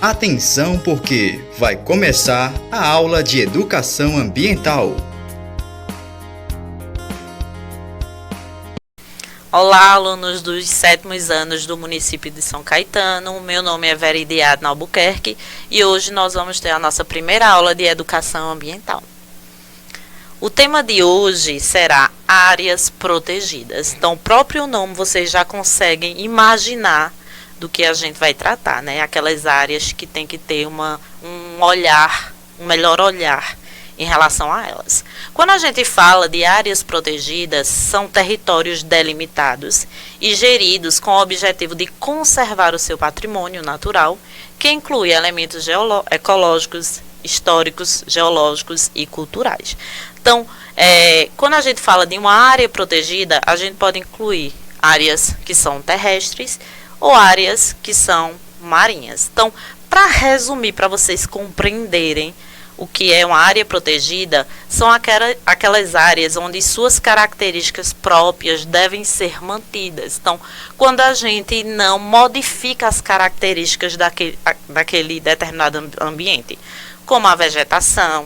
Atenção porque vai começar a aula de educação ambiental. Olá, alunos dos 7º anos do município de São Caetano. Meu nome é Veridiadna Albuquerque e hoje nós vamos ter a nossa primeira aula de educação ambiental. O tema de hoje será áreas protegidas. Então, o próprio nome vocês já conseguem imaginar do que a gente vai tratar, né? Aquelas áreas que tem que ter um melhor olhar em relação a elas. Quando a gente fala de áreas protegidas, são territórios delimitados e geridos com o objetivo de conservar o seu patrimônio natural, que inclui elementos ecológicos, históricos, geológicos e culturais. Então, quando a gente fala de uma área protegida, a gente pode incluir áreas que são terrestres ou áreas que são marinhas. Então, para resumir, para vocês compreenderem o que é uma área protegida, são aquelas áreas onde suas características próprias devem ser mantidas. Então, quando a gente não modifica as características daquele determinado ambiente, como a vegetação,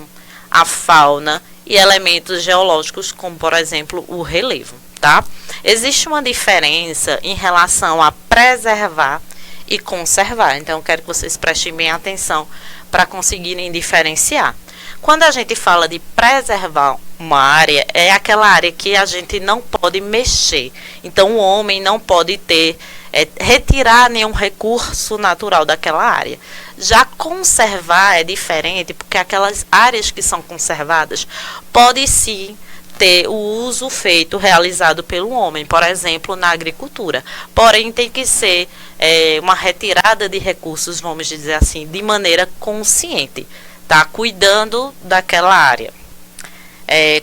a fauna e elementos geológicos, como, por exemplo, o relevo. Tá? Existe uma diferença em relação a preservar e conservar. Então, eu quero que vocês prestem bem atenção para conseguirem diferenciar. Quando a gente fala de preservar uma área, é aquela área que a gente não pode mexer. Então, o homem não pode retirar nenhum recurso natural daquela área. Já conservar é diferente, porque aquelas áreas que são conservadas podem sim ter o uso realizado pelo homem, por exemplo, na agricultura. Porém, tem que ser uma retirada de recursos, vamos dizer assim, de maneira consciente, tá? Cuidando daquela área.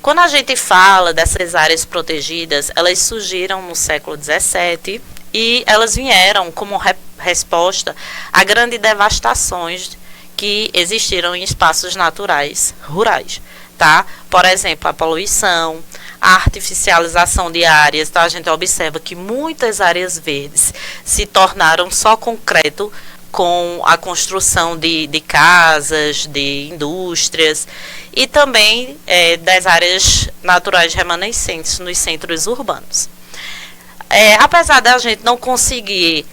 Quando a gente fala dessas áreas protegidas, elas surgiram no século XVII e elas vieram como resposta a grandes devastações que existiram em espaços naturais rurais. Tá? Por exemplo, a poluição, a artificialização de áreas. Tá? A gente observa que muitas áreas verdes se tornaram só concreto com a construção de casas, de indústrias e também das áreas naturais remanescentes nos centros urbanos. Apesar da gente não conseguir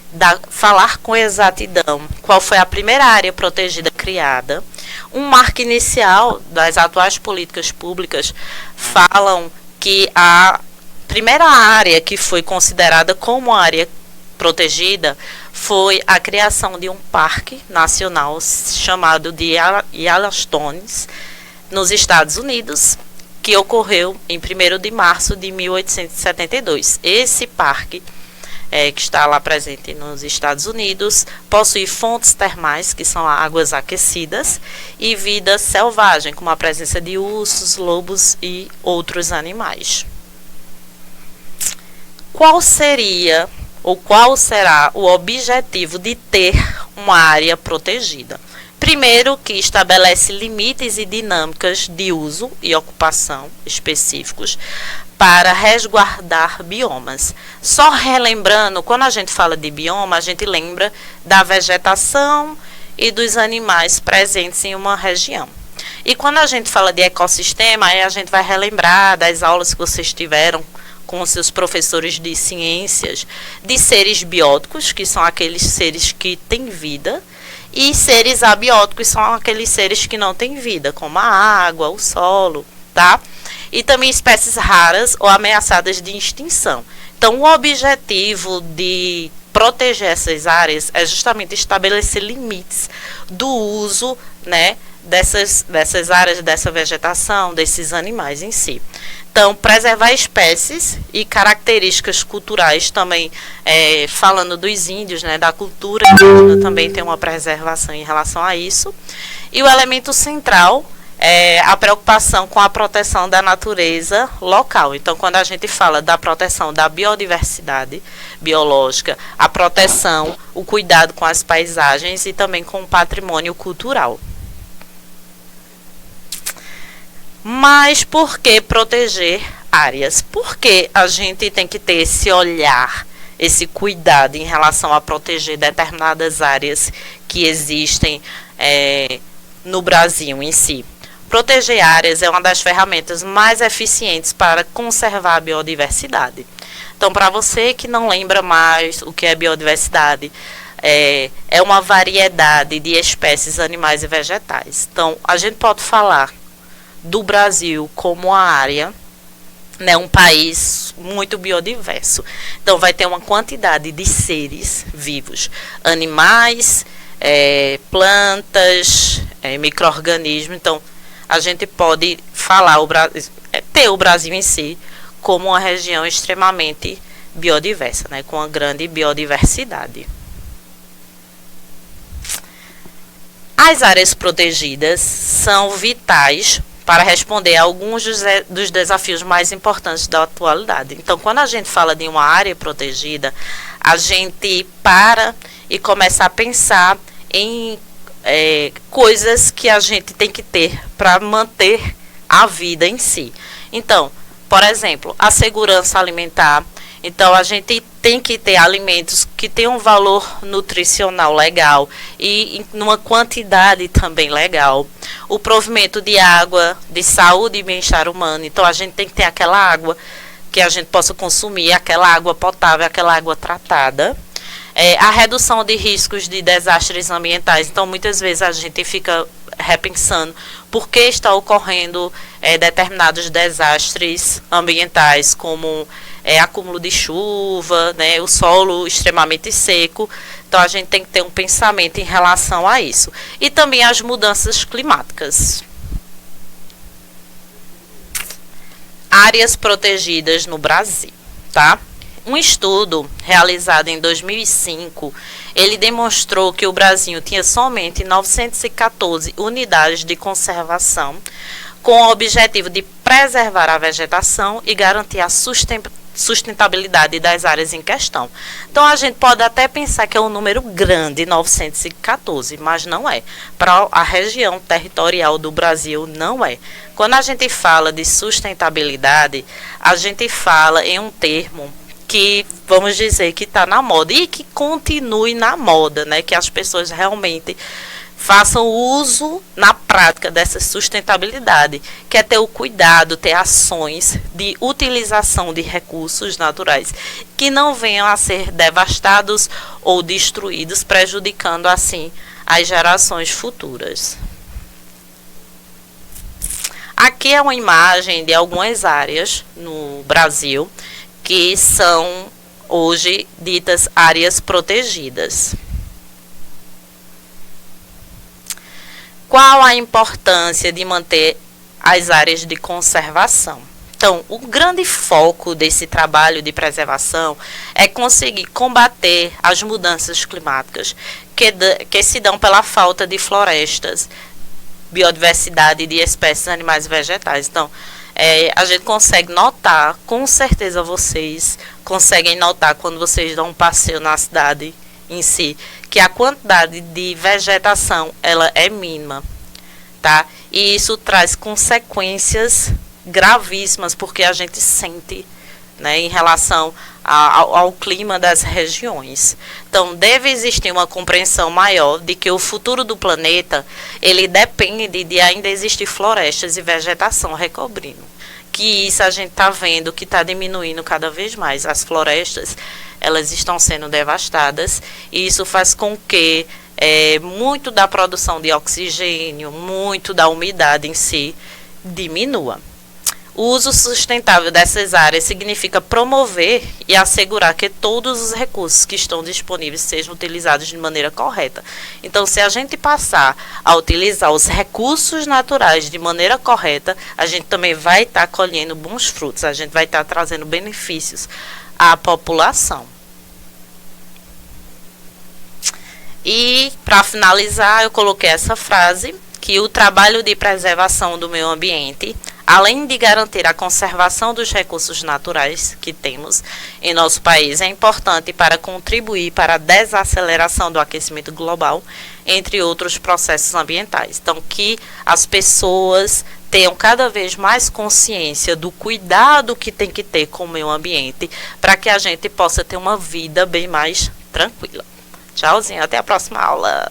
falar com exatidão qual foi a primeira área protegida criada, um marco inicial das atuais políticas públicas falam que a primeira área que foi considerada como área protegida foi a criação de um parque nacional chamado de Yellowstone, nos Estados Unidos, que ocorreu em 1º de março de 1872. Esse parque, que está lá presente nos Estados Unidos, possui fontes termais, que são águas aquecidas, e vida selvagem, como a presença de ursos, lobos e outros animais. Qual seria ou qual será o objetivo de ter uma área protegida? Primeiro, que estabelece limites e dinâmicas de uso e ocupação específicos para resguardar biomas. Só relembrando, quando a gente fala de bioma, a gente lembra da vegetação e dos animais presentes em uma região. E quando a gente fala de ecossistema, aí a gente vai relembrar das aulas que vocês tiveram com seus professores de ciências, de seres bióticos, que são aqueles seres que têm vida, e seres abióticos são aqueles seres que não têm vida, como a água, o solo, tá? E também espécies raras ou ameaçadas de extinção. Então, o objetivo de proteger essas áreas é justamente estabelecer limites do uso, né, dessas áreas, dessa vegetação, desses animais em si. Então, preservar espécies e características culturais também, falando dos índios, né, da cultura indígena, também tem uma preservação em relação a isso. E o elemento central é a preocupação com a proteção da natureza local. Então, quando a gente fala da proteção da biodiversidade biológica, a proteção, o cuidado com as paisagens e também com o patrimônio cultural. Mas por que proteger áreas? Porque a gente tem que ter esse olhar esse cuidado em relação a proteger determinadas áreas que existem no Brasil em si. Proteger áreas é uma das ferramentas mais eficientes para conservar a biodiversidade. Então, para você que não lembra mais o que é biodiversidade, é uma variedade de espécies animais e vegetais. Então, a gente pode falar do Brasil como uma área, né, um país muito biodiverso. Então, vai ter uma quantidade de seres vivos, animais, plantas, micro-organismos. Então, a gente pode falar ter o Brasil em si como uma região extremamente biodiversa, né, com uma grande biodiversidade. As áreas protegidas são vitais para responder a alguns dos desafios mais importantes da atualidade. Então, quando a gente fala de uma área protegida, a gente para e começa a pensar em coisas que a gente tem que ter para manter a vida em si. Então, por exemplo, a segurança alimentar. Então, a gente tem que ter alimentos que tenham um valor nutricional legal e numa quantidade também legal. O provimento de água, de saúde e bem-estar humano. Então, a gente tem que ter aquela água que a gente possa consumir, aquela água potável, aquela água tratada. A redução de riscos de desastres ambientais. Então, muitas vezes a gente fica repensando por que está ocorrendo determinados desastres ambientais, como acúmulo de chuva, né, o solo extremamente seco. Então, a gente tem que ter um pensamento em relação a isso. E também as mudanças climáticas. Áreas protegidas no Brasil, tá? Um estudo realizado em 2005, ele demonstrou que o Brasil tinha somente 914 unidades de conservação, com o objetivo de preservar a vegetação e garantir a sustentabilidade das áreas em questão. Então, a gente pode até pensar que é um número grande, 914, mas não é. Para a região territorial do Brasil, não é. Quando a gente fala de sustentabilidade, a gente fala em um termo que, vamos dizer, que está na moda e que continue na moda, né? Que as pessoas realmente façam uso na prática dessa sustentabilidade, que é ter o cuidado, ter ações de utilização de recursos naturais que não venham a ser devastados ou destruídos, prejudicando assim as gerações futuras. Aqui é uma imagem de algumas áreas no Brasil que são hoje ditas áreas protegidas. Qual a importância de manter as áreas de conservação? Então, o grande foco desse trabalho de preservação é conseguir combater as mudanças climáticas que se dão pela falta de florestas, biodiversidade de espécies animais e vegetais. Então, a gente consegue notar, com certeza vocês conseguem notar quando vocês dão um passeio na cidade em si, que a quantidade de vegetação ela é mínima, tá? E isso traz consequências gravíssimas, porque a gente sente, né, em relação ao clima das regiões. Então, deve existir uma compreensão maior de que o futuro do planeta, ele depende de ainda existir florestas e vegetação recobrindo. Que isso a gente está vendo que está diminuindo cada vez mais. As florestas, elas estão sendo devastadas e isso faz com que muito da produção de oxigênio, muito da umidade em si diminua. O uso sustentável dessas áreas significa promover e assegurar que todos os recursos que estão disponíveis sejam utilizados de maneira correta. Então, se a gente passar a utilizar os recursos naturais de maneira correta, a gente também vai estar colhendo bons frutos, a gente vai estar trazendo benefícios à população. E, para finalizar, eu coloquei essa frase, que o trabalho de preservação do meio ambiente, além de garantir a conservação dos recursos naturais que temos em nosso país, é importante para contribuir para a desaceleração do aquecimento global entre outros processos ambientais. Então, que as pessoas tenham cada vez mais consciência do cuidado que tem que ter com o meio ambiente, para que a gente possa ter uma vida bem mais tranquila. Tchauzinho, até a próxima aula.